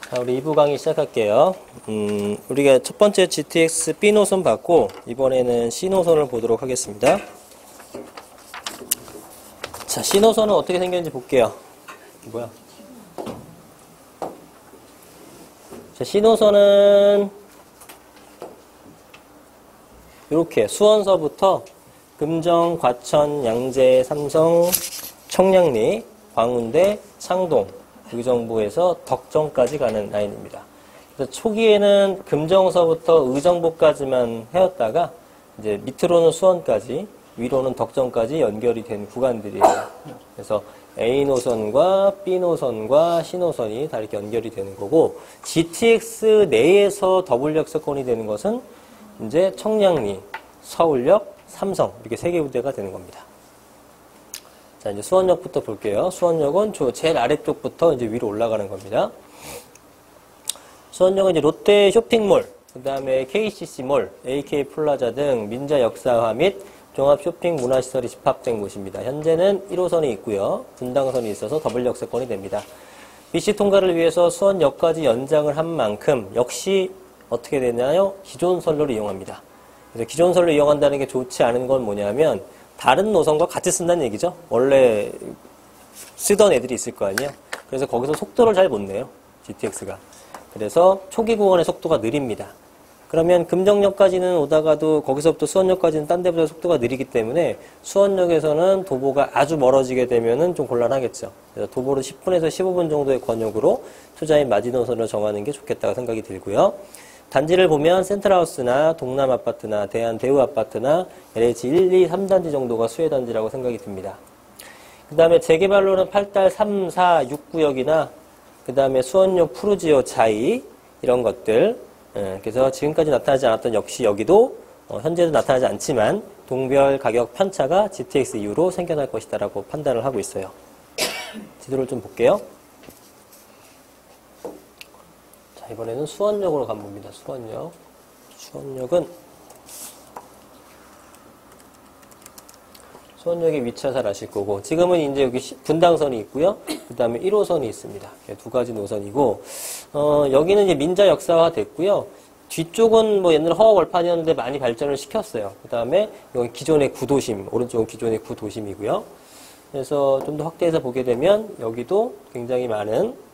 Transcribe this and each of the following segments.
자, 우리 2부 강의 시작할게요. 우리가 첫 번째 GTX B 노선 봤고, 이번에는 C 노선을 보도록 하겠습니다. 자, C 노선은 어떻게 생겼는지 볼게요. 뭐야? 자, C 노선은 이렇게 수원서부터 금정, 과천, 양재, 삼성, 청량리, 광운대, 창동, 의정부에서 덕정까지 가는 라인입니다. 그래서 초기에는 금정서부터 의정부까지만 해왔다가 이제 밑으로는 수원까지, 위로는 덕정까지 연결이 된 구간들이에요. 그래서 A 노선과 B 노선과 C 노선이 다 이렇게 연결이 되는 거고, GTX 내에서 더블 역세권이 되는 것은 이제 청량리, 서울역, 삼성 이렇게 세 개 부대가 되는 겁니다. 자, 이제 수원역부터 볼게요. 수원역은 제일 아래쪽부터 이제 위로 올라가는 겁니다. 수원역은 이제 롯데 쇼핑몰, 그 다음에 KCC몰, AK 플라자 등 민자 역사화 및 종합 쇼핑 문화시설이 집합된 곳입니다. 현재는 1호선이 있고요. 분당선이 있어서 더블 역세권이 됩니다. BC 통과를 위해서 수원역까지 연장을 한 만큼 역시 어떻게 되나요? 기존선로를 이용합니다. 그래서 기존선로 이용한다는 게 좋지 않은 건 뭐냐면 다른 노선과 같이 쓴다는 얘기죠. 원래 쓰던 애들이 있을 거 아니에요. 그래서 거기서 속도를 잘 못 내요. GTX가. 그래서 초기 구간의 속도가 느립니다. 그러면 금정역까지는 오다가도 거기서부터 수원역까지는 딴 데보다 속도가 느리기 때문에 수원역에서는 도보가 아주 멀어지게 되면은 좀 곤란하겠죠. 그래서 도보를 10분에서 15분 정도의 권역으로 투자인 마지노선을 정하는 게 좋겠다고 생각이 들고요. 단지를 보면 센트럴하우스나 동남아파트나 대한대우아파트나 LH 1, 2, 3단지 정도가 수혜단지라고 생각이 듭니다. 그 다음에 재개발로는 8달 3, 4, 6구역이나 그 다음에 수원역 푸르지오 자이 이런 것들, 그래서 지금까지 나타나지 않았던 역시 여기도 현재도 나타나지 않지만 동별 가격 편차가 GTX 이후로 생겨날 것이다 라고 판단을 하고 있어요. 지도를 좀 볼게요. 이번에는 수원역으로 가봅니다. 수원역. 수원역의 위치를 잘 아실 거고, 지금은 이제 여기 분당선이 있고요. 그 다음에 1호선이 있습니다. 두 가지 노선이고, 여기는 이제 민자 역사화 됐고요. 뒤쪽은 뭐 옛날 허허벌판이었는데 많이 발전을 시켰어요. 그 다음에 여기 기존의 구도심, 오른쪽은 기존의 구도심이고요. 그래서 좀 더 확대해서 보게 되면 여기도 굉장히 많은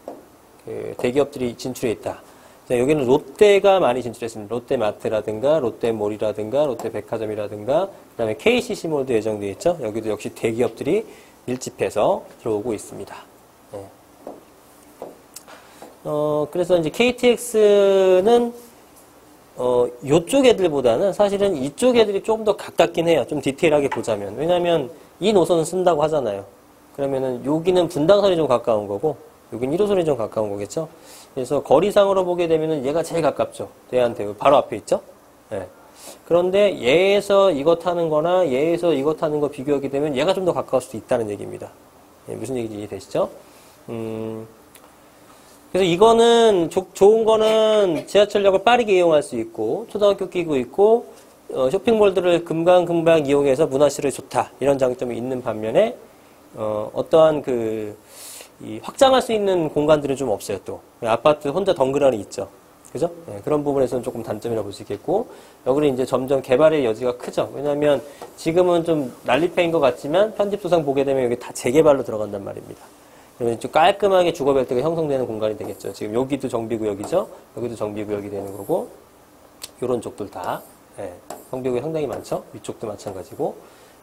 대기업들이 진출해 있다. 자, 여기는 롯데가 많이 진출했습니다. 롯데마트라든가 롯데몰이라든가 롯데백화점이라든가 그 다음에 KCC몰도 예정되어 있죠. 여기도 역시 대기업들이 밀집해서 들어오고 있습니다. 네. 그래서 이제 KTX는 요쪽 애들보다는 사실은 이쪽 애들이 조금 더 가깝긴 해요. 좀 디테일하게 보자면. 왜냐면 이 노선은 쓴다고 하잖아요. 그러면은 여기는 분당선이 좀 가까운 거고 여기는 1호선이 좀 가까운 거겠죠. 그래서 거리상으로 보게 되면은 얘가 제일 가깝죠. 대한대우 바로 앞에 있죠. 네. 그런데 얘에서 이거 타는 거나 얘에서 이거 타는 거 비교하게 되면 얘가 좀 더 가까울 수도 있다는 얘기입니다. 네, 무슨 얘기인지 이해되시죠? 그래서 이거는 좋은 거는 지하철역을 빠르게 이용할 수 있고 초등학교 끼고 있고 쇼핑몰들을 금방 이용해서 문화시설이 좋다 이런 장점이 있는 반면에 어떠한 이 확장할 수 있는 공간들은 좀 없어요. 또 아파트 혼자 덩그러니 있죠. 그죠? 네, 그런 부분에서는 조금 단점이라고 볼 수 있겠고 여기는 이제 점점 개발의 여지가 크죠. 왜냐하면 지금은 좀 난립해인 것 같지만 편집소상 보게 되면 여기 다 재개발로 들어간단 말입니다. 그러면 좀 깔끔하게 주거벨트가 형성되는 공간이 되겠죠. 지금 여기도 정비구역이죠. 여기도 정비구역이 되는 거고 이런 쪽들 다 정비구역 상당히 많죠. 위쪽도 마찬가지고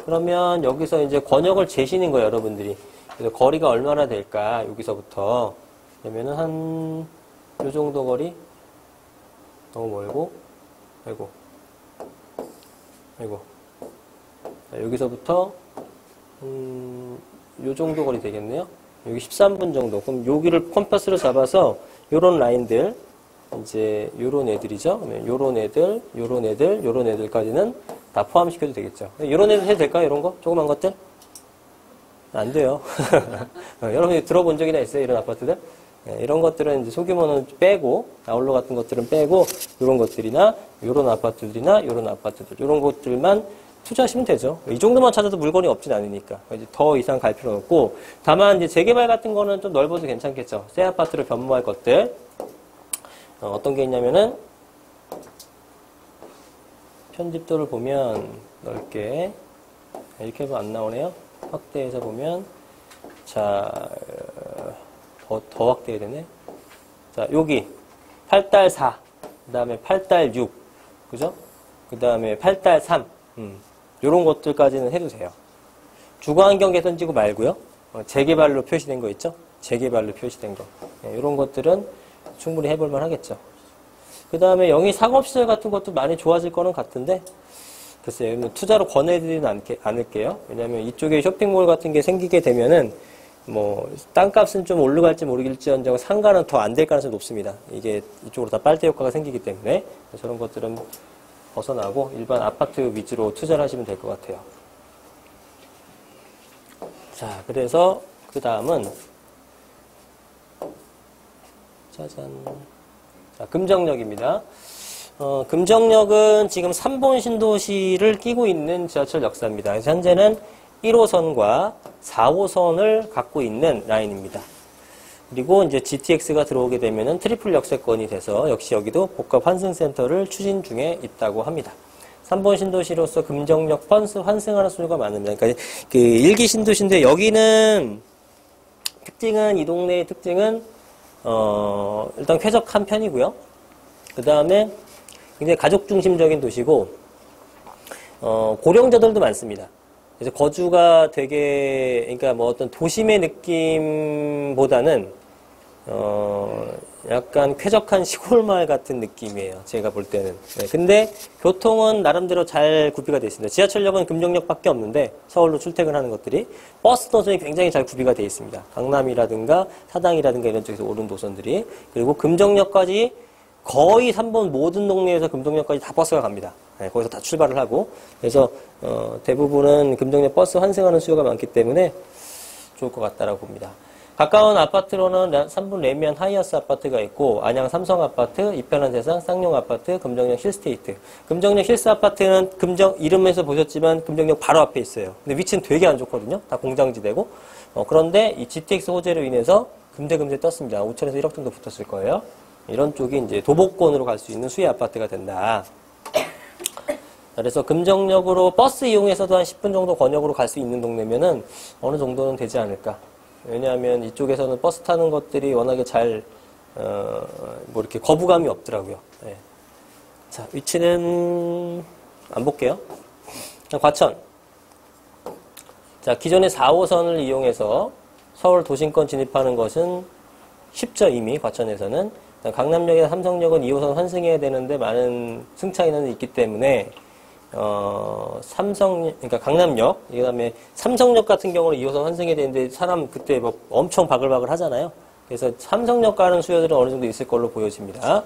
그러면 여기서 이제 권역을 재시는 거예요. 여러분들이. 그래서 거리가 얼마나 될까 여기서부터 그러면은 한 요 정도 거리 너무 멀고 아이고 자, 여기서부터 요 정도 거리 되겠네요. 여기 13분 정도. 그럼 여기를 컴파스로 잡아서 요런 라인들 이제 요런 애들이죠. 요런 애들까지는 다 포함시켜도 되겠죠. 요런 애들 해도 될까요? 이런 거? 조그만 것들? 안 돼요. 여러분이 들어본 적이나 있어요? 이런 아파트들? 네, 이런 것들은 이제 소규모는 빼고, 아울러 같은 것들은 빼고, 이런 것들이나, 이런 아파트들이나, 이런 아파트들, 이런 것들만 투자하시면 되죠. 이 정도만 찾아도 물건이 없진 않으니까. 이제 더 이상 갈 필요는 없고, 다만 이제 재개발 같은 거는 좀 넓어도 괜찮겠죠. 새 아파트를 변모할 것들, 어떤 게 있냐면은 편집도를 보면 넓게 이렇게 하면 안 나오네요. 확대해서 보면 자, 더 확대해야 되네. 자, 여기 8달 4, 그 다음에 8달 6, 그죠? 그 다음에 8달 3, 요런 것들까지는 해도 돼요. 주거환경 개선지구 말고요. 재개발로 표시된 거 있죠? 재개발로 표시된 거. 요런 것들은 충분히 해볼만 하겠죠. 그 다음에 영희 상업시설 같은 것도 많이 좋아질 거는 같은데, 글쎄요, 투자로 권해드리는 않을게요. 왜냐면 이쪽에 쇼핑몰 같은 게 생기게 되면은, 땅값은 좀 올라갈지 모르겠지언정 상가는 더 안 될 가능성이 높습니다. 이게 이쪽으로 다 빨대 효과가 생기기 때문에. 저런 것들은 벗어나고 일반 아파트 위주로 투자를 하시면 될 것 같아요. 자, 그래서 그 다음은, 짜잔. 자, 금정역입니다. 금정역은 지금 3번 신도시를 끼고 있는 지하철 역사입니다. 그래서 현재는 1호선과 4호선을 갖고 있는 라인입니다. 그리고 이제 GTX가 들어오게 되면은 트리플 역세권이 돼서 역시 여기도 복합 환승센터를 추진 중에 있다고 합니다. 3번 신도시로서 금정역 펀스 환승하는 수요가 많습니다. 그러니까 그 1기 신도시인데 여기는 이 동네의 특징은 일단 쾌적한 편이고요. 그 다음에 굉장히 가족 중심적인 도시고, 고령자들도 많습니다. 그래서 거주가 되게, 그러니까 어떤 도심의 느낌보다는, 약간 쾌적한 시골 마을 같은 느낌이에요. 제가 볼 때는. 네, 근데 교통은 나름대로 잘 구비가 되어 있습니다. 지하철역은 금정역밖에 없는데 서울로 출퇴근하는 것들이 버스 노선이 굉장히 잘 구비가 되어 있습니다. 강남이라든가 사당이라든가 이런 쪽에서 오른 노선들이. 그리고 금정역까지 거의 3번 모든 동네에서 금정역까지 다 버스가 갑니다. 네, 거기서 다 출발을 하고. 그래서 대부분은 금정역 버스 환승하는 수요가 많기 때문에 좋을 것 같다라고 봅니다. 가까운 아파트로는 3분 레미안 하이어스 아파트가 있고, 안양 삼성 아파트, 이편한 세상, 쌍용 아파트, 금정역 힐스테이트. 금정역 힐스 아파트는 이름에서 보셨지만 금정역 바로 앞에 있어요. 근데 위치는 되게 안 좋거든요. 다 공장지대고. 그런데 이 GTX 호재로 인해서 금세 떴습니다. 5천에서 1억 정도 붙었을 거예요. 이런 쪽이 이제 도보권으로 갈 수 있는 수혜 아파트가 된다. 그래서 금정역으로 버스 이용해서도 한 10분 정도 권역으로 갈 수 있는 동네면은 어느 정도는 되지 않을까. 왜냐하면 이쪽에서는 버스 타는 것들이 워낙에 이렇게 거부감이 없더라고요. 네. 자, 위치는 안 볼게요. 과천. 자, 기존의 4호선을 이용해서 서울 도심권 진입하는 것은 쉽죠, 이미 과천에서는. 강남역이나 삼성역은 2호선 환승해야 되는데 많은 승차 인원이 있기 때문에 그러니까 강남역, 그 다음에 삼성역 같은 경우는 2호선 환승해야 되는데 사람 그때 엄청 바글바글 하잖아요. 그래서 삼성역 가는 수요들은 어느 정도 있을 걸로 보여집니다.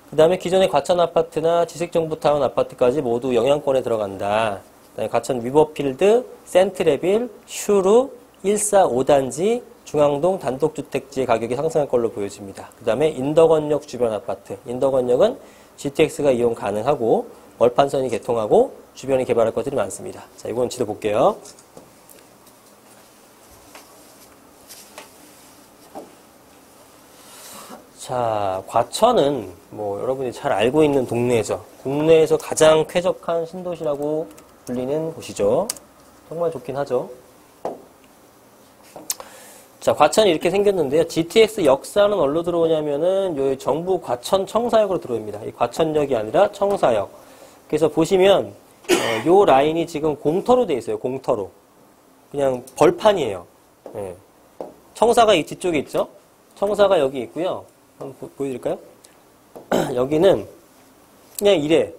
그 다음에 기존의 과천 아파트나 지식정보타운 아파트까지 모두 영향권에 들어간다. 그다음에 과천 위버필드, 센트레빌, 슈루, 145단지, 중앙동 단독주택지의 가격이 상승할 걸로 보여집니다. 그 다음에 인덕원역 주변 아파트. 인덕원역은 GTX가 이용 가능하고 월판선이 개통하고 주변에 개발할 것들이 많습니다. 자, 이건 지도 볼게요. 자, 과천은 여러분이 잘 알고 있는 동네죠. 국내에서 가장 쾌적한 신도시라고 불리는 곳이죠. 정말 좋긴 하죠. 자, 과천이 이렇게 생겼는데요. GTX 역사는 어디로 들어오냐면은 요 정부 과천 청사역으로 들어옵니다. 이 과천역이 아니라 청사역. 그래서 보시면 요 라인이 지금 공터로 돼 있어요. 공터로. 그냥 벌판이에요. 네. 청사가 이 뒤쪽에 있죠. 청사가 여기 있고요. 한번 보여드릴까요? 여기는 그냥 이래.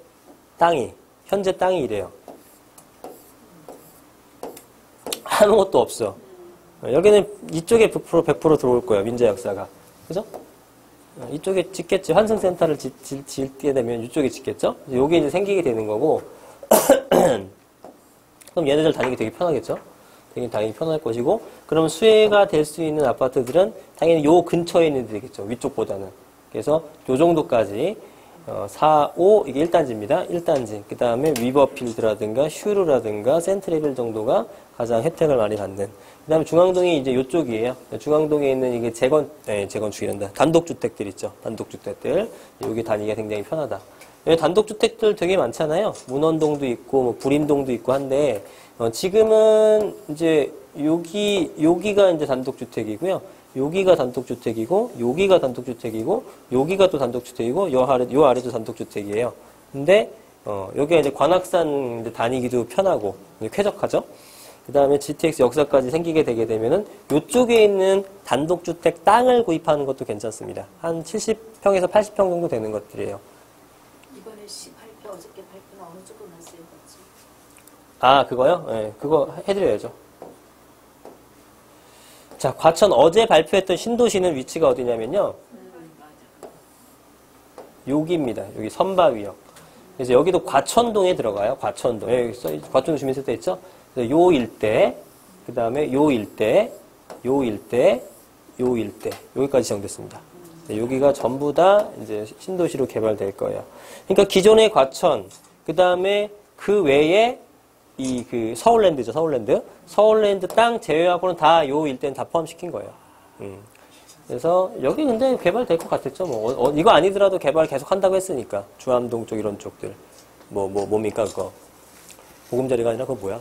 현재 땅이 이래요. 아무것도 없어. 여기는 이쪽에 100% 들어올 거예요. 민자 역사가. 그죠? 이쪽에 짓겠지. 환승센터를 짓게 되면 이쪽에 짓겠죠? 요게 이제 생기게 되는 거고. 그럼 얘네들 다니기 되게 편하겠죠? 되게 당연히 편할 것이고, 그럼 수혜가 될 수 있는 아파트들은 당연히 요 근처에 있는 데 되겠죠. 위쪽보다는. 그래서 요 정도까지 4, 5 이게 1단지입니다. 1단지. 그 다음에 위버필드라든가 슈르라든가 센트레빌 정도가 가장 혜택을 많이 받는. 그 다음에 중앙동이 이제 이쪽이에요. 중앙동에 있는 이게 재건축이란다. 단독주택들 있죠. 단독주택들. 여기 다니기가 굉장히 편하다. 여기 단독주택들 되게 많잖아요. 문원동도 있고, 뭐 불임동도 있고 한데, 지금은 이제 여기가 이제 단독주택이고요. 여기가 단독주택이고, 여기가 단독주택이고, 여기가 또 단독주택이고, 요 아래도 단독주택이에요. 근데, 여기가 이제 관악산 이제 다니기도 편하고, 쾌적하죠? 그 다음에 GTX 역사까지 생기게 되게 되면은, 요쪽에 있는 단독주택 땅을 구입하는 것도 괜찮습니다. 한 70평에서 80평 정도 되는 것들이에요. 이번에 발표, 어저께 발표는 어느 쪽으로 났어요, 그렇지? 아, 그거요? 네, 그거 해드려야죠. 자, 과천 어제 발표했던 신도시는 위치가 어디냐면요. 여기입니다. 여기 선바위역. 그래서 여기도 과천동에 들어가요. 과천동. 여기 과천동 주민센터 있죠? 그래서 요 일대, 그 다음에 요 일대, 요 일대, 요 일대. 여기까지 지정됐습니다. 여기가 전부 다 이제 신도시로 개발될 거예요. 그러니까 기존의 과천, 그 다음에 그 외에 서울랜드죠, 서울랜드. 서울랜드 땅 제외하고는 다 요 일대는 다 포함시킨 거예요. 그래서 여기 근데 개발될 것 같았죠. 뭐, 이거 아니더라도 개발 계속 한다고 했으니까. 주암동 쪽 이런 쪽들. 뭡니까, 그거. 보금자리가 아니라 그거 뭐야.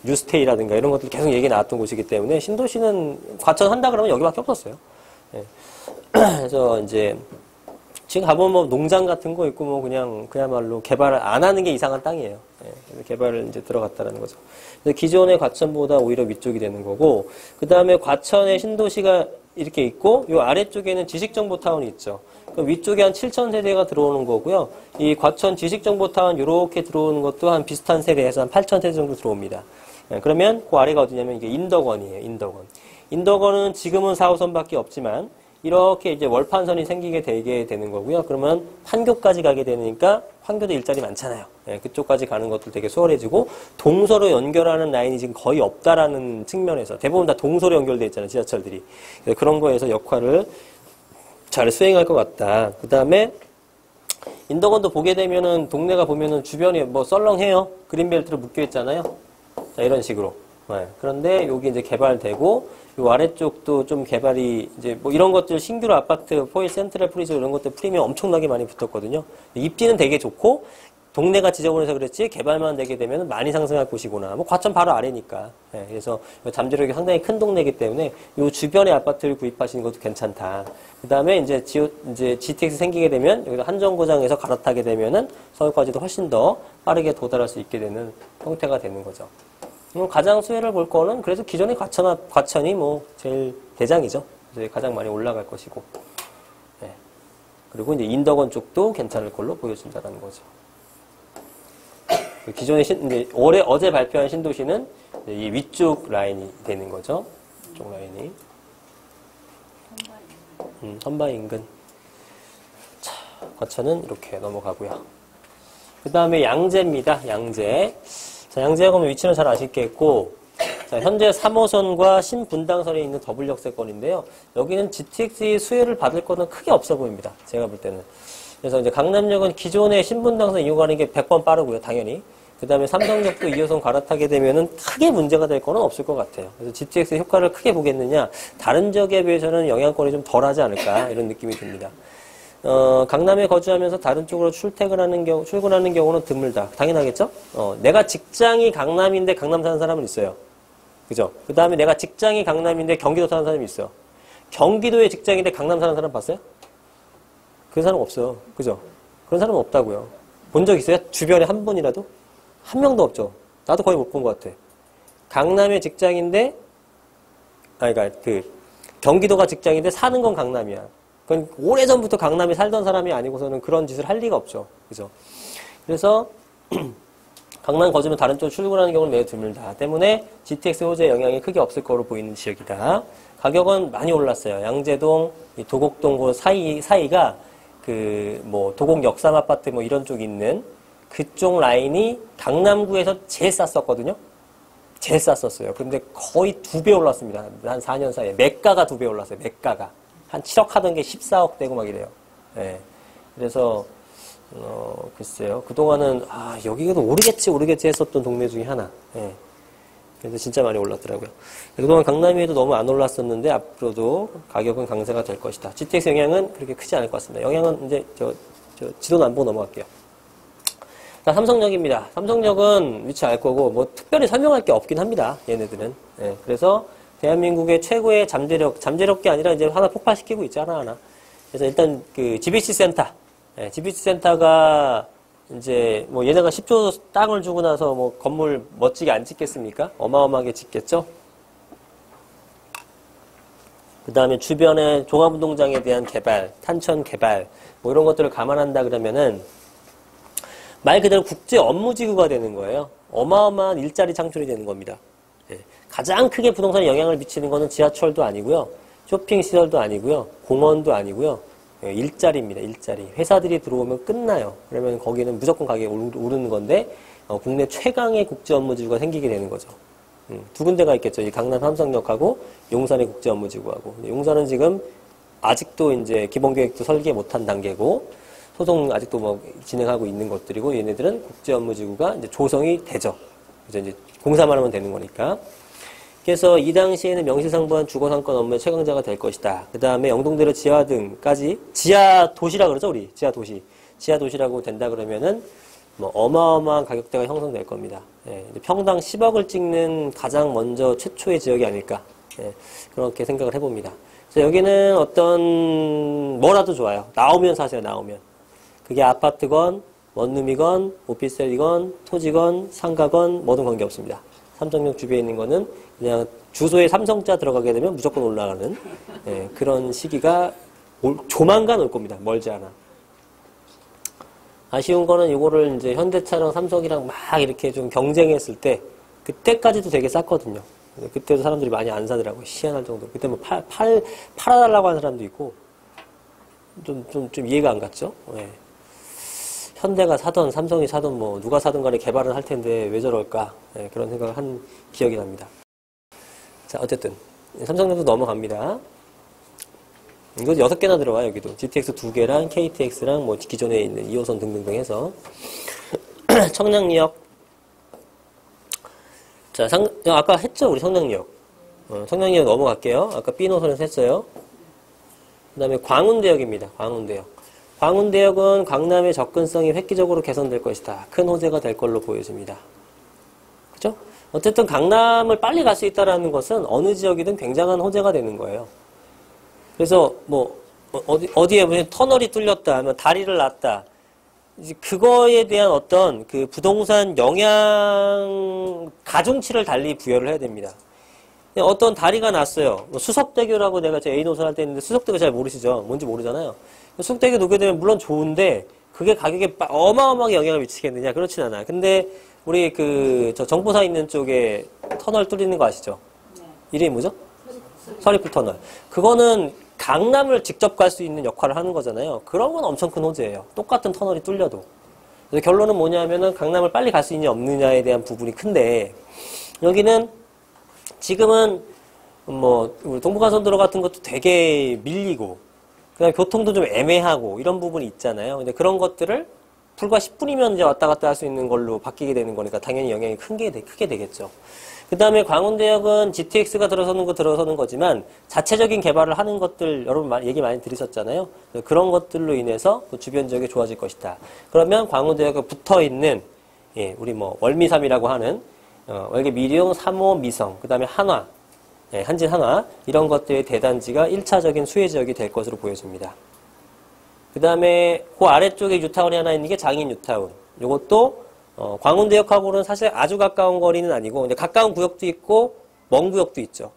뉴스테이라든가 이런 것들 계속 얘기 나왔던 곳이기 때문에 신도시는 과천 한다 그러면 여기밖에 없었어요. 예. 그래서 이제, 지금 가보면 뭐 농장 같은 거 있고 뭐 그야말로 개발을 안 하는 게 이상한 땅이에요. 예, 그래서 개발을 이제 들어갔다라는 거죠. 그래서 기존의 과천보다 오히려 위쪽이 되는 거고, 그 다음에 과천의 신도시가 이렇게 있고, 요 아래쪽에는 지식정보타운이 있죠. 그럼 위쪽에 한 7,000세대가 들어오는 거고요. 이 과천 지식정보타운 요렇게 들어오는 것도 한 비슷한 세대에서 한 8,000세대 정도 들어옵니다. 예, 그러면 그 아래가 어디냐면 이게 인덕원이에요. 인덕원. 인덕원은 지금은 4호선밖에 없지만, 이렇게 이제 월판선이 생기게 되게 되는 거고요. 그러면 판교까지 가게 되니까 판교도 일자리 많잖아요. 예, 그쪽까지 가는 것도 되게 수월해지고 동서로 연결하는 라인이 지금 거의 없다라는 측면에서 대부분 다 동서로 연결돼 있잖아요. 지하철들이. 그런 거에서 역할을 잘 수행할 것 같다. 그 다음에 인덕원도 보게 되면은 동네가 보면은 주변이 뭐 썰렁해요. 그린벨트로 묶여 있잖아요. 자, 이런 식으로. 네. 그런데 여기 이제 개발되고 요 아래쪽도 좀 개발이 이제 뭐 이런 것들 신규로 아파트 포일 센트럴 프리즈 이런 것들 프리미엄 엄청나게 많이 붙었거든요. 입지는 되게 좋고 동네가 지저분해서 그랬지 개발만 되게 되면 많이 상승할 곳이구나. 뭐 과천 바로 아래니까. 네. 그래서 잠재력이 상당히 큰 동네이기 때문에 요 주변에 아파트를 구입하시는 것도 괜찮다. 그 다음에 이제 GTX 생기게 되면 여기서 한정거장에서 갈아타게 되면은 서울까지도 훨씬 더 빠르게 도달할 수 있게 되는 형태가 되는 거죠. 가장 수혜를 볼 거는 그래서 기존의 과천이 뭐 제일 대장이죠. 그래서 가장 많이 올라갈 것이고. 네. 그리고 이제 인덕원 쪽도 괜찮을 걸로 보여진다는 거죠. 기존의 이제 어제 발표한 신도시는 이 위쪽 라인이 되는 거죠. 이쪽 라인이. 선바 인근. 자, 과천은 이렇게 넘어가고요. 그 다음에 양재입니다. 양재. 자, 양재에 가면 위치는 잘 아시겠고, 자, 현재 3호선과 신분당선에 있는 더블 역세권인데요. 여기는 GTX의 수혜를 받을 거는 크게 없어 보입니다. 제가 볼 때는. 그래서 이제 강남역은 기존의 신분당선 이용하는 게 100번 빠르고요, 당연히. 그 다음에 삼성역도 2호선 갈아타게 되면은 크게 문제가 될 거는 없을 것 같아요. 그래서 GTX의 효과를 크게 보겠느냐, 다른 지역에 비해서는 영향권이 좀 덜하지 않을까, 이런 느낌이 듭니다. 강남에 거주하면서 다른 쪽으로 출퇴근하는 경우는 드물다. 당연하겠죠? 내가 직장이 강남인데 강남 사는 사람은 있어요. 그죠? 그 다음에 내가 직장이 강남인데 경기도 사는 사람이 있어요. 경기도에 직장인데 강남 사는 사람 봤어요? 그런 사람 없어요. 그죠? 그런 사람은 없다고요. 본 적 있어요? 주변에 한 분이라도? 한 명도 없죠. 나도 거의 못 본 것 같아. 강남에 직장인데, 경기도가 직장인데 사는 건 강남이야. 그건 오래전부터 강남에 살던 사람이 아니고서는 그런 짓을 할 리가 없죠. 그죠? 그래서, 강남 거주면 다른 쪽 출근하는 경우는 매우 드물다. 때문에 GTX 호재에 영향이 크게 없을 거로 보이는 지역이다. 가격은 많이 올랐어요. 양재동, 도곡동 그 사이가 도곡 역삼 아파트 뭐 이런 쪽 있는 그쪽 라인이 강남구에서 제일 쌌었거든요. 제일 쌌었어요. 근데 거의 2배 올랐습니다. 한 4년 사이에. 매가가 2배 올랐어요. 매가가. 한 7억 하던 게 14억 되고 막 이래요. 예. 그래서, 글쎄요. 그동안은, 여기가 오르겠지 했었던 동네 중에 하나. 예. 그래서 진짜 많이 올랐더라고요. 그동안 강남위에도 너무 안 올랐었는데, 앞으로도 가격은 강세가 될 것이다. GTX 영향은 그렇게 크지 않을 것 같습니다. 영향은 이제, 지도는 안 보고 넘어갈게요. 자, 삼성역입니다. 삼성역은 위치 알 거고, 뭐, 특별히 설명할 게 없긴 합니다. 얘네들은. 예. 그래서, 대한민국의 최고의 잠재력이 아니라 이제 하나 폭발시키고 있지, 하나하나. 그래서 일단 그 GBC 센터. 예, GBC 센터가 이제 뭐 얘네가 10조 땅을 주고 나서 뭐 건물 멋지게 안 짓겠습니까? 어마어마하게 짓겠죠? 그 다음에 주변에 종합운동장에 대한 개발, 탄천 개발, 뭐 이런 것들을 감안한다 그러면은 말 그대로 국제 업무지구가 되는 거예요. 어마어마한 일자리 창출이 되는 겁니다. 예. 가장 크게 부동산에 영향을 미치는 거는 지하철도 아니고요. 쇼핑시설도 아니고요. 공원도 아니고요. 예, 일자리입니다. 일자리. 회사들이 들어오면 끝나요. 그러면 거기는 무조건 가격이 오르는 건데 국내 최강의 국제 업무지구가 생기게 되는 거죠. 두 군데가 있겠죠. 이 강남 삼성역하고 용산의 국제 업무지구하고. 용산은 지금 아직도 이제 기본계획도 설계 못한 단계고 소송 아직도 뭐 진행하고 있는 것들이고 얘네들은 국제 업무지구가 이제 조성이 되죠. 그래서 이제 공사만 하면 되는 거니까. 그래서 이 당시에는 명실상부한 주거상권 업무의 최강자가 될 것이다. 그 다음에 영동대로 지하 등까지 지하 도시라 그러죠, 우리 지하 도시. 지하 도시라고 된다 그러면은 뭐 어마어마한 가격대가 형성될 겁니다. 예, 평당 10억을 찍는 가장 먼저 최초의 지역이 아닐까. 예, 그렇게 생각을 해봅니다. 그래서 여기는 어떤 뭐라도 좋아요. 나오면 사세요, 나오면. 그게 아파트건, 원룸이건, 오피스텔이건, 토지건, 상가건, 뭐든 관계없습니다. 삼성역 주변에 있는 거는 그냥 주소에 삼성자 들어가게 되면 무조건 올라가는 그런 시기가 조만간 올 겁니다. 멀지 않아. 아쉬운 거는 이거를 이제 현대차랑 삼성이랑 막 이렇게 좀 경쟁했을 때 그때까지도 되게 쌌거든요. 그때도 사람들이 많이 안 사더라고요. 희한할 정도로. 그때 뭐 팔아달라고 하는 사람도 있고 좀 이해가 안 갔죠. 네. 현대가 사던 삼성이 사던 뭐 누가 사든 간에 개발을 할 텐데 왜 저럴까 그런 생각을 한 기억이 납니다. 자, 어쨌든 삼성역도 넘어갑니다. 이거 6개나 들어와요. 여기도 GTX 2개랑 KTX랑 뭐 기존에 있는 2호선 등등등 해서 청량리역. 자, 아까 했죠, 우리 청량리역. 청량리역 넘어갈게요. 아까 B노선에서 했어요. 그 다음에 광운대역입니다. 광운대역. 광운대역은 강남의 접근성이 획기적으로 개선될 것이다. 큰 호재가 될 걸로 보여집니다. 그죠? 어쨌든 강남을 빨리 갈 수 있다는 것은 어느 지역이든 굉장한 호재가 되는 거예요. 그래서 뭐 어디에 무슨 터널이 뚫렸다, 하면 다리를 놨다. 이제 그거에 대한 어떤 그 부동산 영향 가중치를 달리 부여를 해야 됩니다. 어떤 다리가 났어요. 뭐 수석대교라고 내가 제 A노선 할 때 했는데 수석대교 잘 모르시죠? 뭔지 모르잖아요. 수석대교 놓게 되면 물론 좋은데 그게 가격에 어마어마하게 영향을 미치겠느냐? 그렇진 않아요. 근데 우리 저 정보사 있는 쪽에 터널 뚫리는 거 아시죠? 네. 이름이 뭐죠? 서리풀 터널. 그거는 강남을 직접 갈 수 있는 역할을 하는 거잖아요. 그런 건 엄청 큰 호재예요. 똑같은 터널이 뚫려도. 그래서 결론은 뭐냐면은 강남을 빨리 갈 수 있냐 없느냐에 대한 부분이 큰데 여기는 지금은 뭐 우리 동부간선도로 같은 것도 되게 밀리고 그다음에 교통도 좀 애매하고 이런 부분이 있잖아요. 근데 그런 것들을 불과 10분이면 이제 왔다 갔다 할 수 있는 걸로 바뀌게 되는 거니까 당연히 영향이 크게 되겠죠. 그 다음에 광운대역은 GTX가 들어서는 거지만 자체적인 개발을 하는 것들 여러분 얘기 많이 들으셨잖아요. 그런 것들로 인해서 그 주변 지역이 좋아질 것이다. 그러면 광운대역에 붙어 있는 우리 뭐 월미삼이라고 하는 월계 미룡, 3호, 미성, 그 다음에 한화, 한진 한화 이런 것들의 대단지가 1차적인 수혜 지역이 될 것으로 보여집니다. 그 다음에 그 아래쪽에 뉴타운이 하나 있는 게 장인 뉴타운. 이것도 광운대역하고는 사실 아주 가까운 거리는 아니고 근데 가까운 구역도 있고 먼 구역도 있죠.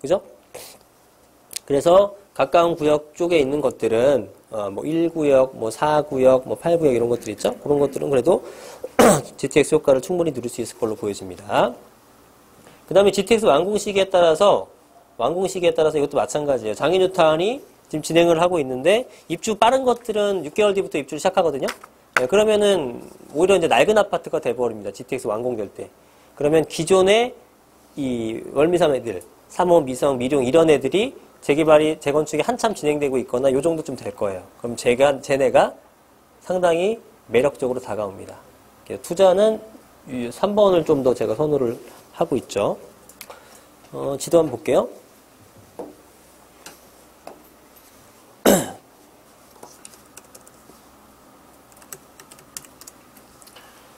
그죠? 그래서 가까운 구역 쪽에 있는 것들은 뭐 1구역, 뭐 4구역, 뭐 8구역 이런 것들 있죠. 그런 것들은 그래도 GTX 효과를 충분히 누릴 수 있을 걸로 보여집니다. 그 다음에 GTX 완공 시기에 따라서 이것도 마찬가지예요. 장인 뉴타운이 지금 진행을 하고 있는데 입주 빠른 것들은 6개월 뒤부터 입주를 시작하거든요. 그러면은 오히려 이제 낡은 아파트가 돼버립니다. GTX 완공될 때. 그러면 기존의 이 월미삼 애들, 3호, 미성, 미룡 이런 애들이 재건축이 한참 진행되고 있거나 요 정도쯤 될 거예요. 그럼 쟤네가 상당히 매력적으로 다가옵니다. 투자는 3번을 좀 더 제가 선호를 하고 있죠. 지도 한번 볼게요.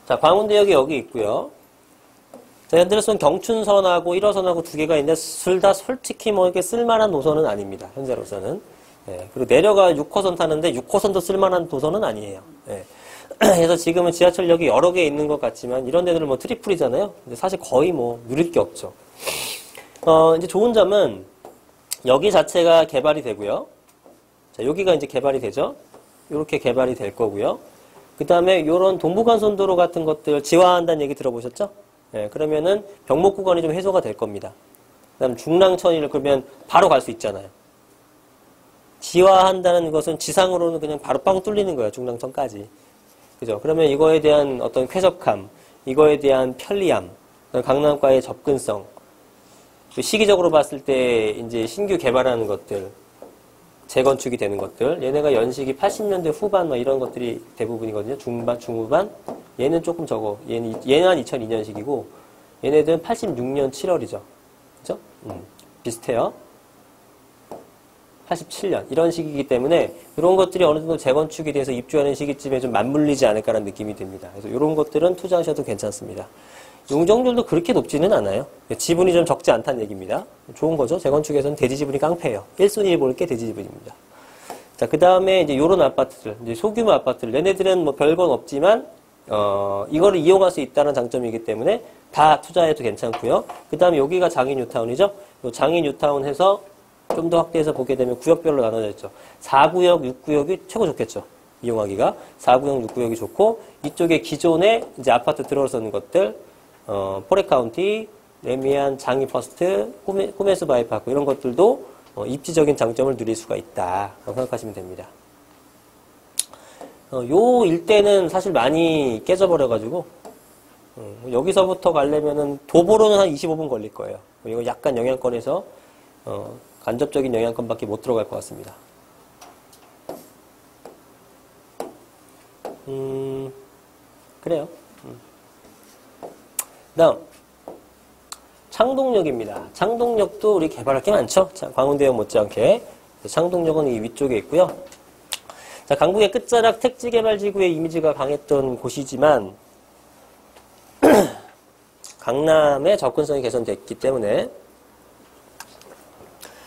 자, 광운대역이 여기 있고요. 자, 현재로서는 경춘선하고 1호선하고 두 개가 있는데 둘 다 솔직히 뭐 이렇게 쓸만한 노선은 아닙니다. 현재로서는. 예, 그리고 내려가 6호선 타는데 6호선도 쓸만한 노선은 아니에요. 예. 그래서 지금은 지하철역이 여러 개 있는 것 같지만 이런 데들은 뭐 트리플이잖아요. 근데 사실 거의 뭐 누릴 게 없죠. 이제 좋은 점은 여기 자체가 개발이 되고요. 자, 여기가 이제 개발이 되죠. 이렇게 개발이 될 거고요. 그 다음에 이런 동부간선도로 같은 것들 지화한다는 얘기 들어보셨죠? 예, 그러면은 병목 구간이 좀 해소가 될 겁니다. 그 다음 중랑천이를 그러면 바로 갈 수 있잖아요. 지화한다는 것은 지상으로는 그냥 바로 빵 뚫리는 거예요. 중랑천까지. 그죠? 그러면 이거에 대한 어떤 쾌적함, 이거에 대한 편리함, 강남과의 접근성, 시기적으로 봤을 때 이제 신규 개발하는 것들, 재건축이 되는 것들, 얘네가 연식이 80년대 후반 막 이런 것들이 대부분이거든요. 중반, 중후반. 얘는 조금 적어. 얘는 한 2002년식이고, 얘네들은 86년 7월이죠. 그죠? 비슷해요. 87년. 이런 시기이기 때문에, 이런 것들이 어느 정도 재건축이 돼서 입주하는 시기쯤에 좀 맞물리지 않을까라는 느낌이 듭니다. 그래서 이런 것들은 투자하셔도 괜찮습니다. 용적률도 그렇게 높지는 않아요. 지분이 좀 적지 않다는 얘기입니다. 좋은 거죠. 재건축에서는 대지 지분이 깡패예요. 1순위에 볼 게 대지 지분입니다. 자, 그 다음에 이제 요런 아파트들, 이제 소규모 아파트들, 얘네들은 뭐 별건 없지만, 이거를 이용할 수 있다는 장점이기 때문에 다 투자해도 괜찮고요. 그 다음에 여기가 장인 뉴타운이죠. 요 장인 뉴타운 해서 좀 더 확대해서 보게 되면 구역별로 나눠져 있죠. 4구역, 6구역이 최고 좋겠죠. 이용하기가. 4구역, 6구역이 좋고, 이쪽에 기존에 이제 아파트 들어서는 것들, 포레카운티, 레미안, 장이퍼스트, 꾸메스 바이파크 이런 것들도 입지적인 장점을 누릴 수가 있다. 생각하시면 됩니다. 요 일대는 사실 많이 깨져버려가지고 여기서부터 가려면은 도보로는 한 25분 걸릴 거예요. 이거 약간 영향권에서 간접적인 영향권밖에 못 들어갈 것 같습니다. 그래요. 다음 창동역입니다. 창동역도 우리 개발할 게 많죠. 광운대역 못지않게 창동역은 이 위쪽에 있고요. 자, 강북의 끝자락 택지개발지구의 이미지가 강했던 곳이지만 강남의 접근성이 개선됐기 때문에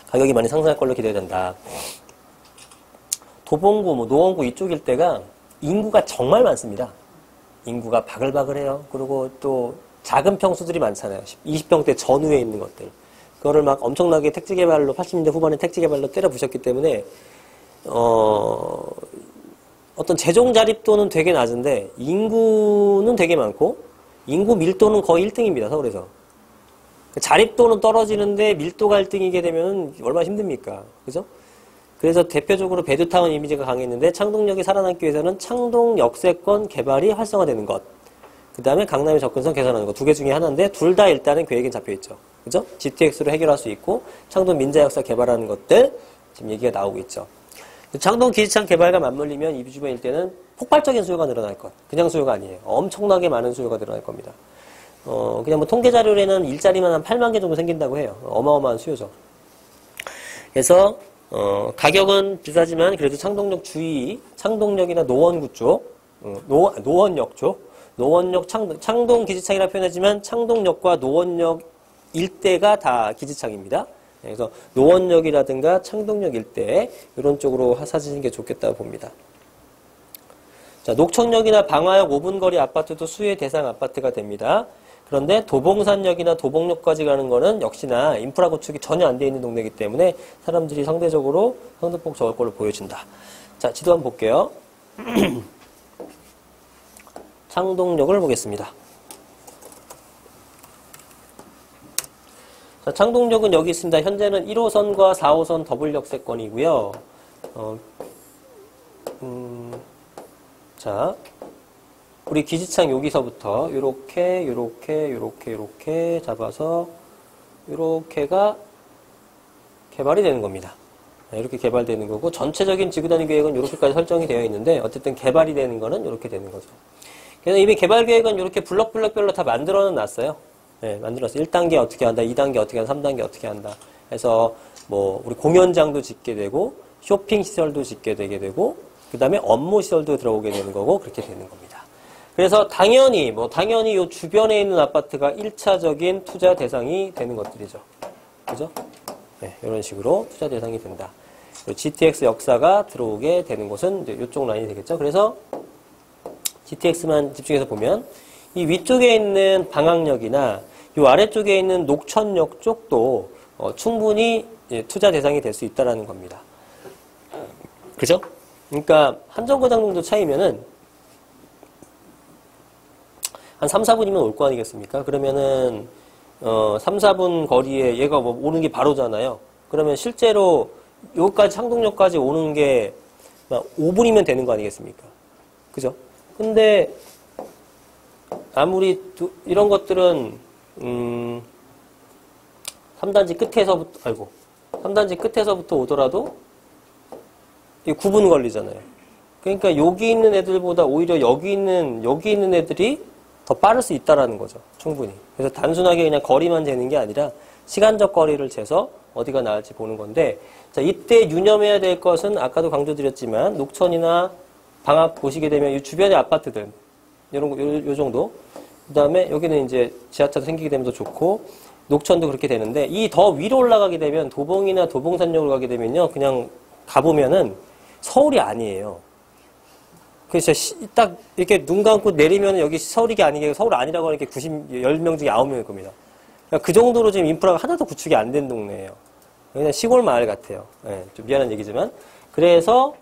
가격이 많이 상승할 걸로 기대된다. 도봉구, 노원구 이쪽 일대가 인구가 정말 많습니다. 인구가 바글바글해요. 그리고 또 작은 평수들이 많잖아요. 20평대 전후에 있는 것들. 그거를 막 엄청나게 택지개발로 80년대 후반에 택지개발로 때려 부셨기 때문에 어떤 재정 자립도는 되게 낮은데 인구는 되게 많고 인구 밀도는 거의 1등입니다. 서울에서. 자립도는 떨어지는데 밀도가 1등이게 되면 얼마나 힘듭니까? 그죠? 그래서 대표적으로 베드타운 이미지가 강했는데 창동역이 살아남기 위해서는 창동 역세권 개발이 활성화되는 것. 그 다음에 강남의 접근성 개선하는 것. 두 개 중에 하나인데 둘 다 일단은 계획에 잡혀있죠. 그죠? GTX로 해결할 수 있고 창동 민자역사 개발하는 것들 지금 얘기가 나오고 있죠. 창동 기지창 개발과 맞물리면 이 주변 일대는 폭발적인 수요가 늘어날 것. 그냥 수요가 아니에요. 엄청나게 많은 수요가 늘어날 겁니다. 그냥 뭐 통계 자료에는 일자리만 한 8만 개 정도 생긴다고 해요. 어마어마한 수요죠. 그래서 가격은 비싸지만 그래도 창동역 주위, 창동역이나 노원구 쪽, 노원역 쪽, 노원역 창동 기지창이라 표현하지만 창동역과 노원역 일대가 다 기지창입니다. 그래서 노원역이라든가 창동역 일대 이런 쪽으로 사시는 게 좋겠다고 봅니다. 자, 녹천역이나 방화역 5분 거리 아파트도 수혜 대상 아파트가 됩니다. 그런데 도봉산역이나 도봉역까지 가는 거는 역시나 인프라 구축이 전혀 안 돼 있는 동네이기 때문에 사람들이 상대적으로 성득폭 적을 걸로 보여진다. 자, 지도 한번 볼게요. 창동역을 보겠습니다. 자, 창동역은 여기 있습니다. 현재는 1호선과 4호선 더블 역세권이고요. 자, 우리 기지창 여기서부터 요렇게 잡아서 요렇게가 개발이 되는 겁니다. 이렇게 개발되는 거고 전체적인 지구 단위 계획은 이렇게까지 설정이 되어 있는데 어쨌든 개발이 되는 거는 이렇게 되는 거죠. 그래서 이미 개발 계획은 이렇게 블럭별로 다 만들어 놨어요. 네, 만들었어요. 1단계 어떻게 한다, 2단계 어떻게 한다, 3단계 어떻게 한다. 해서 뭐 우리 공연장도 짓게 되고 쇼핑 시설도 짓게 되게 되고 그다음에 업무 시설도 들어오게 되는 거고 그렇게 되는 겁니다. 그래서 당연히 이 주변에 있는 아파트가 1차적인 투자 대상이 되는 것들이죠. 그죠? 네, 이런 식으로 투자 대상이 된다. GTX 역사가 들어오게 되는 곳은 이제 이쪽 라인이 되겠죠. 그래서 GTX만 집중해서 보면 이 위쪽에 있는 방학역이나 이 아래쪽에 있는 녹천역 쪽도 충분히 투자 대상이 될 수 있다라는 겁니다. 그죠? 그러니까 한 정거장 정도 차이면은 한 3, 4분이면 올 거 아니겠습니까? 그러면은 3, 4분 거리에 얘가 뭐 오는 게 바로잖아요. 그러면 실제로 여기까지 창동역까지 오는 게 5분이면 되는 거 아니겠습니까? 그죠? 근데 아무리 이런 것들은 3단지 끝에서부터 오더라도 9분 걸리잖아요. 그러니까 여기 있는 애들보다 오히려 여기 있는 애들이 더 빠를 수 있다라는 거죠. 충분히. 그래서 단순하게 그냥 거리만 재는 게 아니라 시간적 거리를 재서 어디가 나을지 보는 건데, 자, 이때 유념해야 될 것은 아까도 강조드렸지만 녹천이나 방학 보시게 되면 이 주변의 아파트들 이런 거, 요 정도. 그다음에 여기는 이제 지하철도 생기게 되면 더 좋고 녹천도 그렇게 되는데 이 더 위로 올라가게 되면 도봉이나 도봉산역으로 가게 되면요, 그냥 가보면은 서울이 아니에요. 그래서 딱 이렇게 눈 감고 내리면 여기 서울이 아니게 서울 아니라고 하는 게 10명 중에 9명일 겁니다. 그러니까 그 정도로 지금 인프라가 하나도 구축이 안 된 동네예요. 그냥 시골 마을 같아요. 네, 좀 미안한 얘기지만. 그래서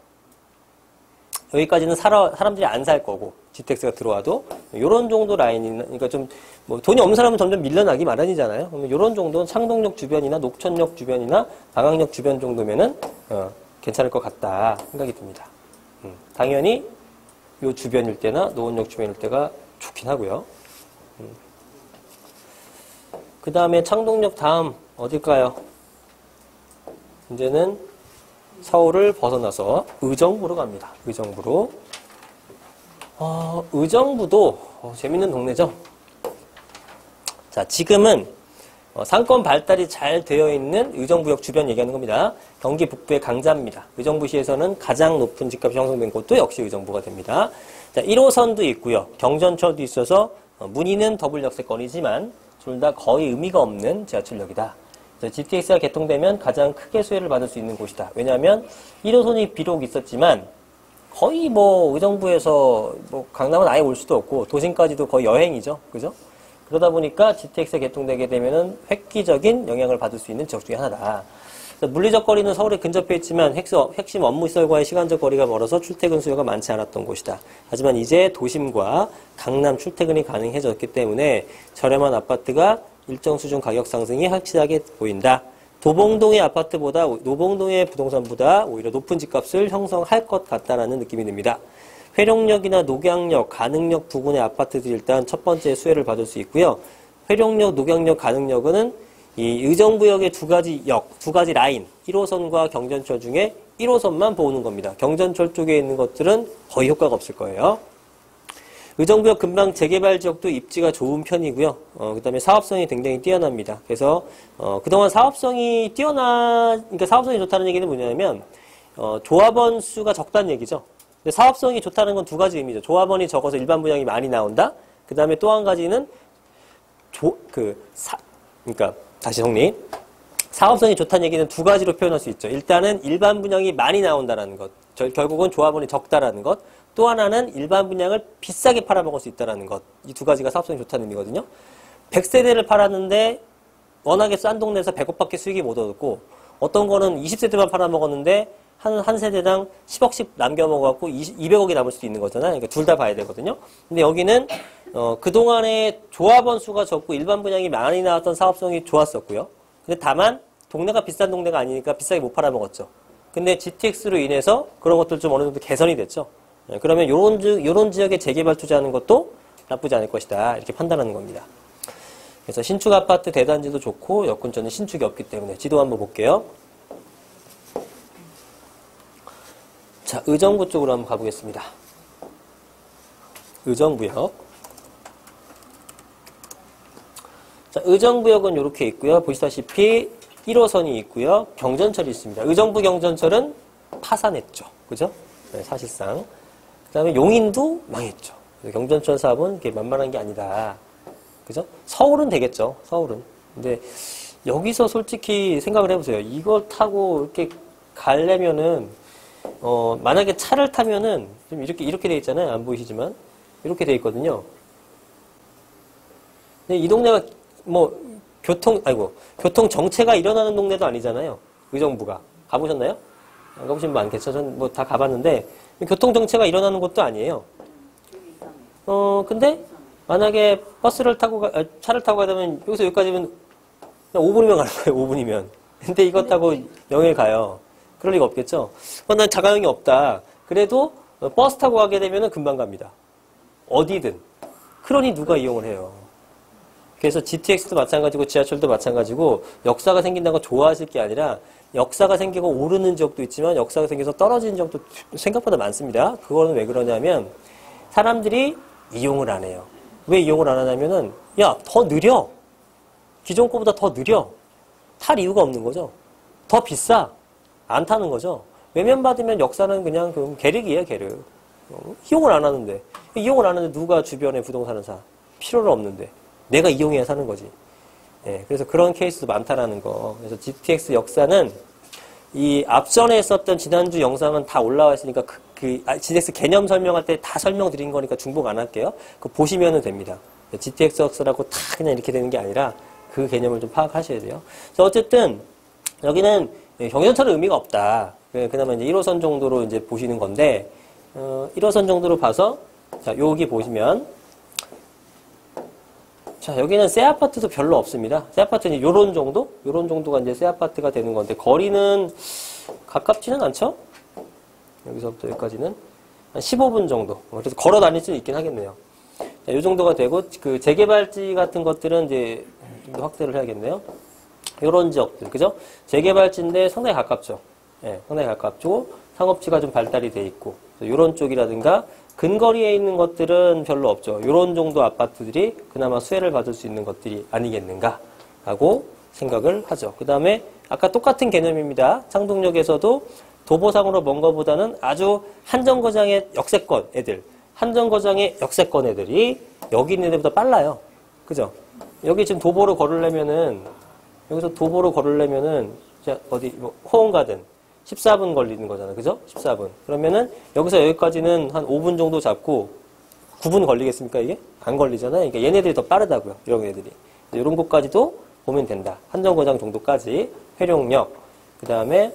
여기까지는 사람들이 안 살 거고 GTX가 들어와도 요런 정도 라인이나, 그러니까 좀 뭐 돈이 없는 사람은 점점 밀려나기 마련이잖아요. 그러면 요런 정도는 창동역 주변이나 녹천역 주변이나 방학역 주변 정도면은 괜찮을 것 같다 생각이 듭니다. 당연히 요 주변일 때나 노원역 주변일 때가 좋긴 하고요. 그 다음에 창동역 다음 어딜까요? 이제는 서울을 벗어나서 의정부로 갑니다. 의정부로. 의정부도 재밌는 동네죠. 자, 지금은 상권 발달이 잘 되어 있는 의정부역 주변 얘기하는 겁니다. 경기 북부의 강자입니다. 의정부시에서는 가장 높은 집값이 형성된 곳도 역시 의정부가 됩니다. 자, 1호선도 있고요. 경전철도 있어서 문의는 더블 역세권이지만 둘 다 거의 의미가 없는 지하철역이다. GTX가 개통되면 가장 크게 수혜를 받을 수 있는 곳이다. 왜냐하면 1호선이 비록 있었지만 거의 뭐 의정부에서 뭐 강남은 아예 올 수도 없고 도심까지도 거의 여행이죠. 그죠? 그러다 보니까 GTX가 개통되게 되면은 획기적인 영향을 받을 수 있는 지역 중에 하나다. 물리적 거리는 서울에 근접해 있지만 핵심 업무 시설과의 시간적 거리가 멀어서 출퇴근 수요가 많지 않았던 곳이다. 하지만 이제 도심과 강남 출퇴근이 가능해졌기 때문에 저렴한 아파트가 일정 수준 가격 상승이 확실하게 보인다. 도봉동의 아파트보다, 노봉동의 부동산보다 오히려 높은 집값을 형성할 것 같다라는 느낌이 듭니다. 회룡역이나 녹양역, 가능역 부근의 아파트들이 일단 첫 번째 수혜를 받을 수 있고요. 회룡역, 녹양역, 가능역은 이 의정부역의 두 가지 라인, 1호선과 경전철 중에 1호선만 보는 겁니다. 경전철 쪽에 있는 것들은 거의 효과가 없을 거예요. 의정부역 근방 재개발 지역도 입지가 좋은 편이고요. 그 다음에 사업성이 굉장히 뛰어납니다. 그래서, 그동안 그러니까 사업성이 좋다는 얘기는 뭐냐면, 조합원 수가 적다는 얘기죠. 근데 사업성이 좋다는 건 두 가지 의미죠. 조합원이 적어서 일반 분양이 많이 나온다. 그 다음에 또 한 가지는, 그러니까, 다시 정리. 사업성이 좋다는 얘기는 두 가지로 표현할 수 있죠. 일단은 일반 분양이 많이 나온다라는 것. 결국은 조합원이 적다라는 것. 또 하나는 일반 분양을 비싸게 팔아먹을 수 있다는 것. 이 두 가지가 사업성이 좋다는 의미거든요. 100세대를 팔았는데 워낙에 싼 동네에서 100억밖에 수익이 못 얻었고 어떤 거는 20세대만 팔아먹었는데 한 세대당 10억씩 남겨먹어갖고 200억이 남을 수도 있는 거잖아요. 그러니까 둘 다 봐야 되거든요. 근데 여기는 그동안에 조합원 수가 적고 일반 분양이 많이 나왔던 사업성이 좋았었고요. 근데 다만 동네가 비싼 동네가 아니니까 비싸게 못 팔아먹었죠. 근데 GTX로 인해서 그런 것들 좀 어느 정도 개선이 됐죠. 그러면 요런 지역에 재개발 투자하는 것도 나쁘지 않을 것이다. 이렇게 판단하는 겁니다. 그래서 신축 아파트 대단지도 좋고 여건전은 신축이 없기 때문에 지도 한번 볼게요. 자, 의정부 쪽으로 한번 가보겠습니다. 의정부역. 자, 의정부역은 이렇게 있고요. 보시다시피 1호선이 있고요. 경전철이 있습니다. 의정부 경전철은 파산했죠. 그죠? 네, 사실상. 그 다음에 용인도 망했죠. 경전철 사업은 그게 만만한 게 아니다. 그죠? 서울은 되겠죠. 서울은. 근데 여기서 솔직히 생각을 해보세요. 이걸 타고 이렇게 가려면은, 만약에 차를 타면은, 좀 이렇게 돼 있잖아요. 안 보이시지만. 이렇게 돼 있거든요. 근데 이 동네가 교통 정체가 일어나는 동네도 아니잖아요. 의정부가. 가보셨나요? 안 가보신 분 많겠죠? 전 뭐 다 가봤는데, 교통 정체가 일어나는 곳도 아니에요. 근데, 만약에 차를 타고 가려면, 여기서 여기까지면, 그냥 5분이면 가는 거예요, 5분이면. 근데 이거 타고 영일 가요. 그럴 리가 없겠죠? 난 자가용이 없다. 그래도, 버스 타고 가게 되면 금방 갑니다. 어디든. 그러니 누가 이용을 해요. 그래서 GTX도 마찬가지고 지하철도 마찬가지고 역사가 생긴다고 좋아하실 게 아니라 역사가 생기고 오르는 지역도 있지만 역사가 생겨서 떨어지는 지역도 생각보다 많습니다. 그거는 왜 그러냐면 사람들이 이용을 안 해요. 왜 이용을 안 하냐면은 야, 더 느려. 기존 거보다 더 느려. 탈 이유가 없는 거죠. 더 비싸. 안 타는 거죠. 외면받으면 역사는 그냥 계륵이에요, 계륵. 이용을 안 하는데. 이용을 안 하는데 누가 주변에 부동산을 사? 필요는 없는데. 내가 이용해야 사는 거지. 예, 그래서 그런 케이스도 많다라는 거. 그래서 GTX 역사는 이 앞전에 했었던 지난주 영상은 다 올라와 있으니까 GTX 개념 설명할 때 다 설명드린 거니까 중복 안 할게요. 그거 보시면 됩니다. GTX 역사라고 다 그냥 이렇게 되는 게 아니라 그 개념을 좀 파악하셔야 돼요. 그래서 어쨌든 여기는 경전철은 의미가 없다. 그나마 이제 1호선 정도로 이제 보시는 건데 1호선 정도로 봐서 자, 여기 보시면 자, 여기는 새 아파트도 별로 없습니다. 새 아파트는 요런 정도? 요런 정도가 이제 새 아파트가 되는 건데, 거리는 가깝지는 않죠? 여기서부터 여기까지는 한 15분 정도. 그래서 걸어 다닐 수 있긴 하겠네요. 자, 요 정도가 되고, 그 재개발지 같은 것들은 이제 좀 더 확대를 해야겠네요. 요런 지역들, 그죠? 재개발지인데 상당히 가깝죠. 예, 상당히 가깝죠. 상업지가 좀 발달이 돼 있고, 요런 쪽이라든가, 근거리에 있는 것들은 별로 없죠. 이런 정도 아파트들이 그나마 수혜를 받을 수 있는 것들이 아니겠는가 하고 생각을 하죠. 그 다음에 아까 똑같은 개념입니다. 창동역에서도 도보상으로 먼 것보다는 아주 한정거장의 역세권 애들, 한정거장의 역세권 애들이 여기 있는 애들보다 빨라요. 그죠? 여기 지금 도보로 걸으려면은 여기서 도보로 걸으려면은 어디 호응가든 14분 걸리는 거잖아요. 그죠? 14분. 그러면은 여기서 여기까지는 한 5분 정도 잡고 9분 걸리겠습니까, 이게? 안 걸리잖아요. 그러니까 얘네들이 더 빠르다고요. 이런 애들이. 이런 곳까지도 보면 된다. 한정거장 정도까지. 회룡역. 그 다음에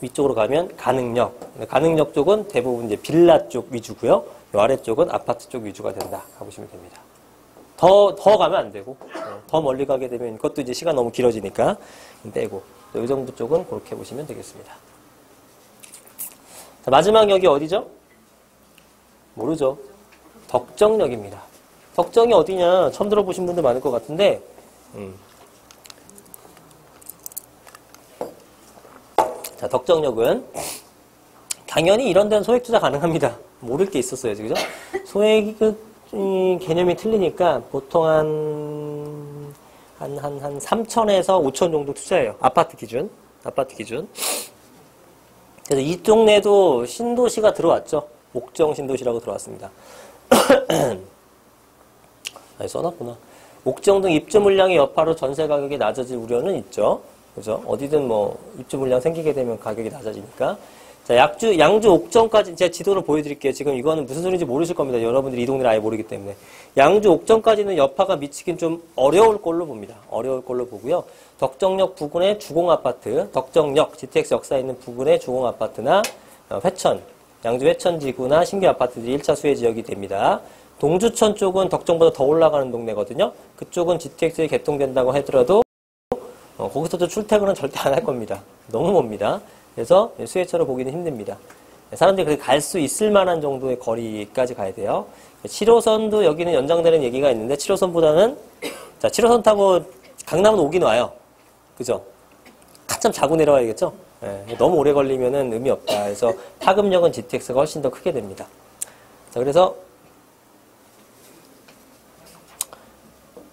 위쪽으로 가면 가능역. 가능역 쪽은 대부분 이제 빌라 쪽 위주고요. 이 아래쪽은 아파트 쪽 위주가 된다. 가보시면 됩니다. 더 가면 안 되고. 더 멀리 가게 되면 그것도 이제 시간 너무 길어지니까 빼고. 의정부 쪽은 그렇게 보시면 되겠습니다. 자, 마지막 역이 어디죠? 모르죠. 덕정역입니다. 덕정이 어디냐? 처음 들어보신 분들 많을 것 같은데, 자, 덕정역은 당연히 이런 데는 소액 투자 가능합니다. 모를 게 있었어요, 그죠? 소액 개념이 틀리니까 보통 한 3천에서 5천 정도 투자해요. 아파트 기준. 그래서 이 동네도 신도시가 들어왔죠. 옥정 신도시라고 들어왔습니다. 아니, 써놨구나. 옥정 등 입주 물량의 여파로 전세 가격이 낮아질 우려는 있죠. 그죠? 어디든 뭐 입주 물량 생기게 되면 가격이 낮아지니까. 자, 양주 옥정까지 제가 지도를 보여드릴게요. 지금 이거는 무슨 소리인지 모르실 겁니다. 여러분들이 이 동네를 아예 모르기 때문에. 양주 옥정까지는 여파가 미치긴 좀 어려울 걸로 봅니다. 어려울 걸로 보고요. 덕정역 부근의 주공아파트, 덕정역, GTX 역사에 있는 부근의 주공아파트나 회천, 양주 회천지구나 신규 아파트들이 1차 수혜 지역이 됩니다. 동주천 쪽은 덕정보다 더 올라가는 동네거든요. 그쪽은 GTX에 개통된다고 하더라도 거기서도 출퇴근은 절대 안 할 겁니다. 너무 멉니다. 그래서 수혜처로 보기는 힘듭니다. 사람들이 갈 수 있을 만한 정도의 거리까지 가야 돼요. 7호선도 여기는 연장되는 얘기가 있는데 7호선보다는 자 7호선 타고 강남은 오긴 와요. 그죠? 한참 자고 내려와야겠죠? 예, 너무 오래 걸리면은 의미 없다. 그래서 파급력은 GTX가 훨씬 더 크게 됩니다. 자, 그래서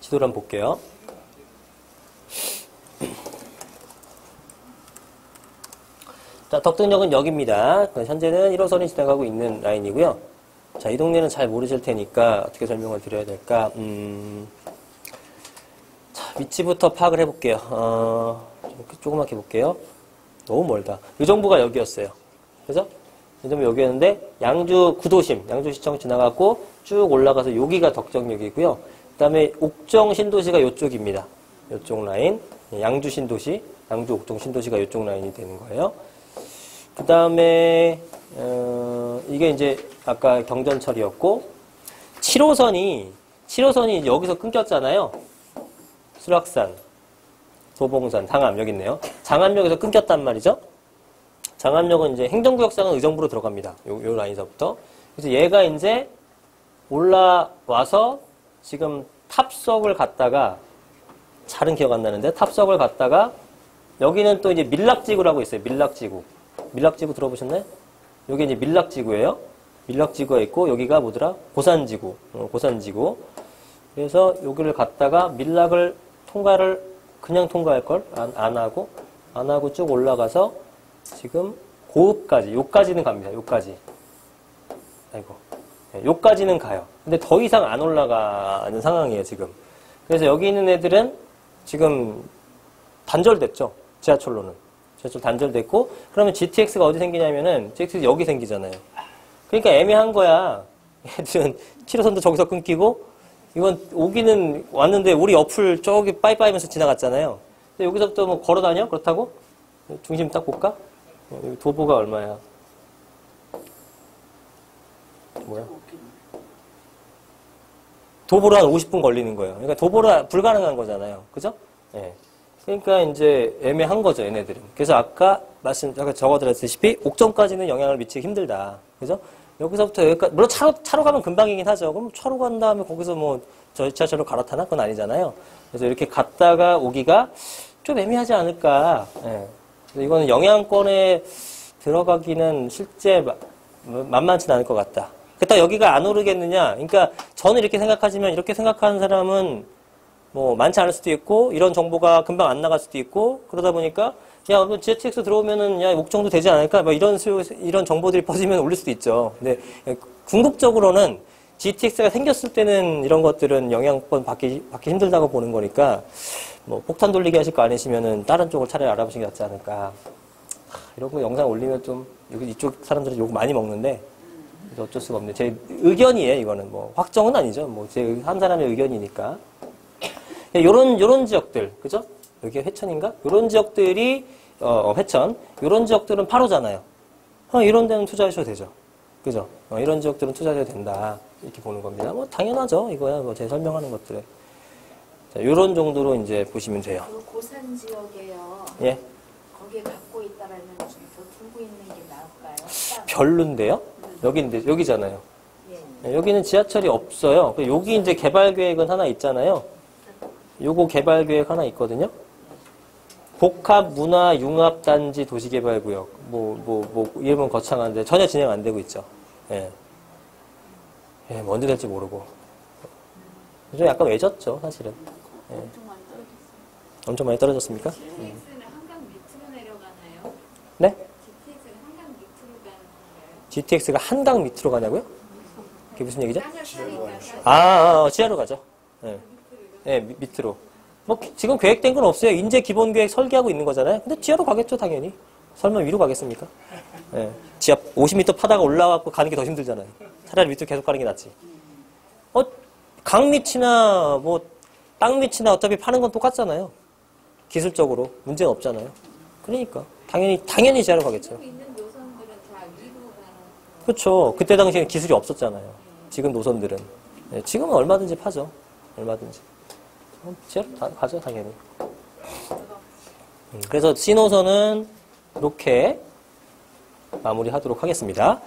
지도를 한번 볼게요. 자, 덕등역은 여기입니다. 현재는 1호선이 지나가고 있는 라인이고요. 자, 이 동네는 잘 모르실 테니까 어떻게 설명을 드려야 될까? 자, 위치부터 파악을 해볼게요. 조그맣게 볼게요. 너무 멀다. 의정부가 여기였어요. 그죠? 의정부 여기였는데, 양주 구도심, 양주시청 지나가고 쭉 올라가서 여기가 덕정역이고요. 그 다음에 옥정 신도시가 이쪽입니다. 이쪽 라인. 양주 신도시, 양주 옥정 신도시가 이쪽 라인이 되는 거예요. 그 다음에 이게 이제 아까 경전철이었고 7호선이 여기서 끊겼잖아요. 수락산, 도봉산, 장암 여기 있네요. 장암역에서 끊겼단 말이죠. 장암역은 이제 행정구역상은 의정부로 들어갑니다. 요 라인서부터. 그래서 얘가 이제 올라와서 지금 탑석을 갔다가 잘은 기억 안 나는데 탑석을 갔다가 여기는 또 이제 밀락지구라고 있어요. 밀락지구. 밀락지구 들어보셨나요? 여기 이제 밀락지구예요. 밀락지구가 있고 여기가 뭐더라? 고산지구. 고산지구. 그래서 여기를 갔다가 밀락을 그냥 통과할 걸 안 하고 쭉 올라가서 지금 고읍까지 요까지는 갑니다. 요까지. 아이고. 요까지는 가요. 근데 더 이상 안 올라가는 상황이에요, 지금. 그래서 여기 있는 애들은 지금 단절됐죠. 지하철로는. 지하철 단절됐고, 그러면 GTX가 어디 생기냐면은, GTX 여기 생기잖아요. 그러니까 애매한 거야. 얘들은 7호선도 저기서 끊기고, 이건 오기는 왔는데, 우리 옆을 저기 빠이빠이면서 지나갔잖아요. 근데 여기서부터 뭐 걸어 다녀? 그렇다고? 중심 딱 볼까? 여기 도보가 얼마야? 뭐야? 도보로 한 50분 걸리는 거예요. 그러니까 도보로 불가능한 거잖아요. 그죠? 예. 그러니까 이제 애매한 거죠, 얘네들은. 그래서 아까 적어드렸다시피 옥정까지는 영향을 미치기 힘들다. 그죠? 여기서부터 여기까지, 물론 차로 가면 금방이긴 하죠. 그럼 차로 간 다음에 거기서 뭐 지하철로 갈아타나? 그건 아니잖아요. 그래서 이렇게 갔다가 오기가 좀 애매하지 않을까. 예. 그래서 이거는 영향권에 들어가기는 실제 만만치는 않을 것 같다. 그렇다고 여기가 안 오르겠느냐? 그러니까 저는 이렇게 생각하지만 이렇게 생각하는 사람은 뭐 많지 않을 수도 있고 이런 정보가 금방 안 나갈 수도 있고 그러다 보니까 야, 뭐 GTX 들어오면은 야, 옥정도 되지 않을까? 뭐 이런 정보들이 퍼지면 올릴 수도 있죠. 근데 궁극적으로는 GTX가 생겼을 때는 이런 것들은 영향권 받기 힘들다고 보는 거니까 뭐 폭탄 돌리기 하실 거 아니시면은 다른 쪽을 차라리 알아보시는 게 낫지 않을까. 이런 거 영상 올리면 좀 이쪽 사람들은 욕 많이 먹는데 어쩔 수가 없네. 제 의견이에요, 이거는. 뭐 확정은 아니죠. 뭐 제 한 사람의 의견이니까. 요런 지역들, 그죠? 여기 회천인가? 요런 지역들이, 회천. 요런 지역들은 8호잖아요. 이런 데는 투자하셔도 되죠. 그죠? 이런 지역들은 투자하셔도 된다. 이렇게 보는 겁니다. 뭐, 당연하죠. 이거야. 뭐, 제가 설명하는 것들에. 자, 요런 정도로 이제 보시면 돼요. 그 고산 지역에요. 예. 거기에 갖고 있다라는 중에서 두고 있는 게 나을까요? 별론데요? 여기잖아요. 예. 여기는 지하철이 없어요. 여기 이제 개발 계획은 하나 있잖아요. 요거 개발 계획 하나 있거든요. 복합 문화 융합 단지 도시개발구역. 이름은 거창한데 전혀 진행 안 되고 있죠. 예. 예, 뭐 언제 될지 모르고. 좀 약간 외졌죠, 사실은. 예. 엄청 많이 떨어졌어요. 엄청 많이 떨어졌습니까? GTX는 한강 밑으로 내려가나요? 네? GTX는 한강 밑으로 가는 건가요? GTX가 한강 밑으로 가냐고요? 그게 무슨 얘기죠? 땅을 파니까 지하로 가죠. 예. 예, 밑으로. 뭐, 지금 계획된 건 없어요. 인재 기본 계획 설계하고 있는 거잖아요. 근데 지하로 가겠죠, 당연히. 설마 위로 가겠습니까? 예. 지하 50m 파다가 올라와서 가는 게 더 힘들잖아요. 차라리 밑으로 계속 가는 게 낫지. 강 밑이나, 땅 밑이나 어차피 파는 건 똑같잖아요. 기술적으로. 문제는 없잖아요. 그러니까. 당연히 지하로 가겠죠. 지금 있는 노선들은 다 위로 가는 그렇죠. 그때 당시에는 기술이 없었잖아요. 지금 노선들은. 예, 지금은 얼마든지 파죠. 얼마든지. 지하로 가죠, 당연히. 그래서 C노선은 이렇게 마무리하도록 하겠습니다.